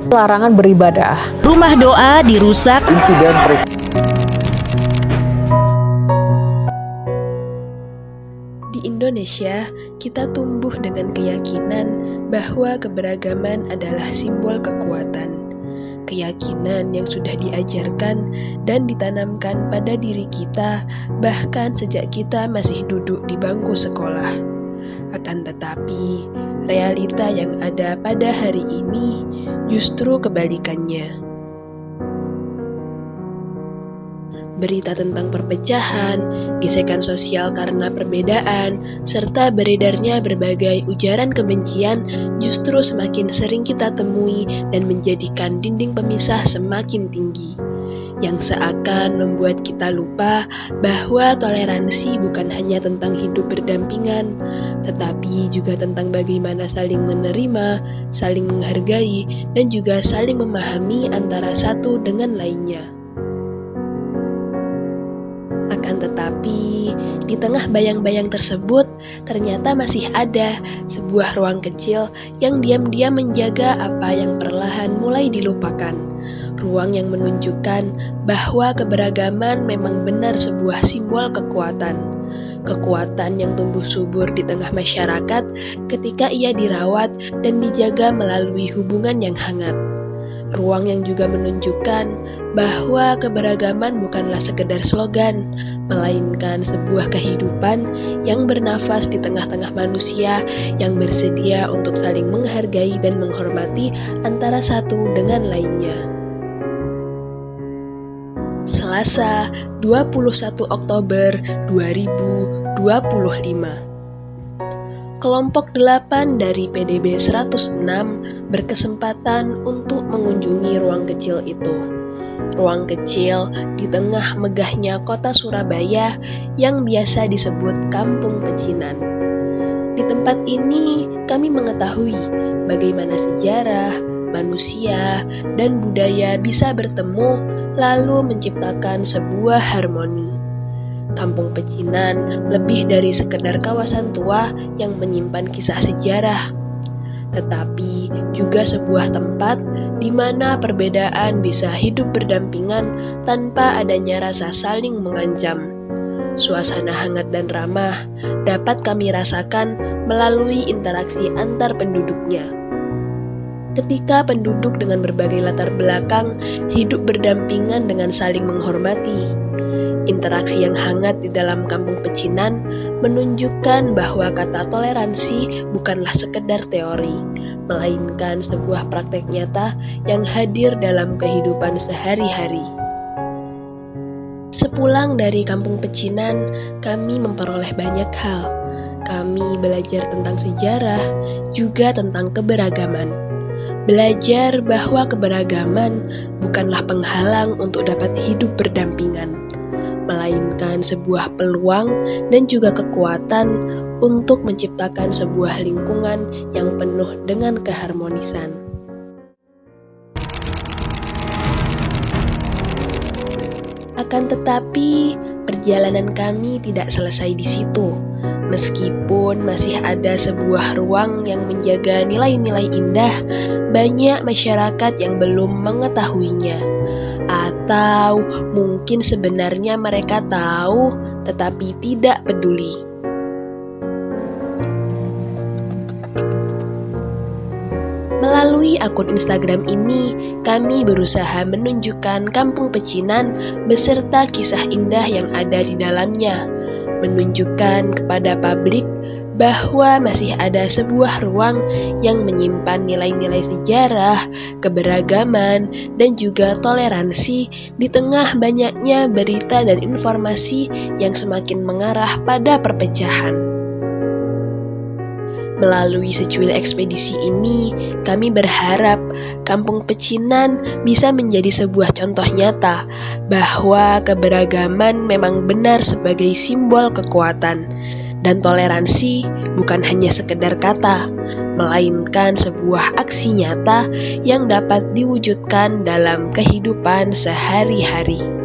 larangan beribadah. Rumah doa dirusak. Insiden Di Indonesia, kita tumbuh dengan keyakinan bahwa keberagaman adalah simbol kekuatan. Keyakinan yang sudah diajarkan dan ditanamkan pada diri kita bahkan sejak kita masih duduk di bangku sekolah. Akan tetapi, realita yang ada pada hari ini justru kebalikannya. Berita tentang perpecahan, gesekan sosial karena perbedaan, serta beredarnya berbagai ujaran kebencian justru semakin sering kita temui dan menjadikan dinding pemisah semakin tinggi, yang seakan membuat kita lupa bahwa toleransi bukan hanya tentang hidup berdampingan, tetapi juga tentang bagaimana saling menerima, saling menghargai, dan juga saling memahami antara satu dengan lainnya. Akan tetapi, di tengah bayang-bayang tersebut, ternyata masih ada sebuah ruang kecil yang diam-diam menjaga apa yang perlahan mulai dilupakan. Ruang yang menunjukkan bahwa keberagaman memang benar sebuah simbol kekuatan. Kekuatan yang tumbuh subur di tengah masyarakat ketika ia dirawat dan dijaga melalui hubungan yang hangat. Ruang yang juga menunjukkan bahwa keberagaman bukanlah sekedar slogan, melainkan sebuah kehidupan yang bernafas di tengah-tengah manusia yang bersedia untuk saling menghargai dan menghormati antara satu dengan lainnya. Selasa, 21 Oktober 2025. Kelompok 8 dari PDB 106 berkesempatan untuk mengunjungi ruang kecil itu. Ruang kecil di tengah megahnya kota Surabaya yang biasa disebut Kampung Pecinan. Di tempat ini kami mengetahui bagaimana sejarah, manusia, dan budaya bisa bertemu lalu menciptakan sebuah harmoni. Kampung Pecinan lebih dari sekedar kawasan tua yang menyimpan kisah sejarah, tetapi juga sebuah tempat di mana perbedaan bisa hidup berdampingan tanpa adanya rasa saling mengancam. Suasana hangat dan ramah dapat kami rasakan melalui interaksi antar penduduknya. Ketika penduduk dengan berbagai latar belakang hidup berdampingan dengan saling menghormati. Interaksi yang hangat di dalam Kampung Pecinan menunjukkan bahwa kata toleransi bukanlah sekedar teori, melainkan sebuah praktek nyata yang hadir dalam kehidupan sehari-hari. Sepulang dari Kampung Pecinan, kami memperoleh banyak hal. Kami belajar tentang sejarah, juga tentang keberagaman. Belajar bahwa keberagaman bukanlah penghalang untuk dapat hidup berdampingan, melainkan sebuah peluang dan juga kekuatan untuk menciptakan sebuah lingkungan yang penuh dengan keharmonisan. Akan tetapi, perjalanan kami tidak selesai di situ. Meskipun masih ada sebuah ruang yang menjaga nilai-nilai indah, banyak masyarakat yang belum mengetahuinya. Atau mungkin sebenarnya mereka tahu tetapi tidak peduli. Melalui akun Instagram ini, kami berusaha menunjukkan Kampung Pecinan beserta kisah indah yang ada di dalamnya, menunjukkan kepada publik bahwa masih ada sebuah ruang yang menyimpan nilai-nilai sejarah, keberagaman, dan juga toleransi di tengah banyaknya berita dan informasi yang semakin mengarah pada perpecahan. Melalui secuil ekspedisi ini, kami berharap Kampung Pecinan bisa menjadi sebuah contoh nyata bahwa keberagaman memang benar sebagai simbol kekuatan, dan toleransi bukan hanya sekedar kata, melainkan sebuah aksi nyata yang dapat diwujudkan dalam kehidupan sehari-hari.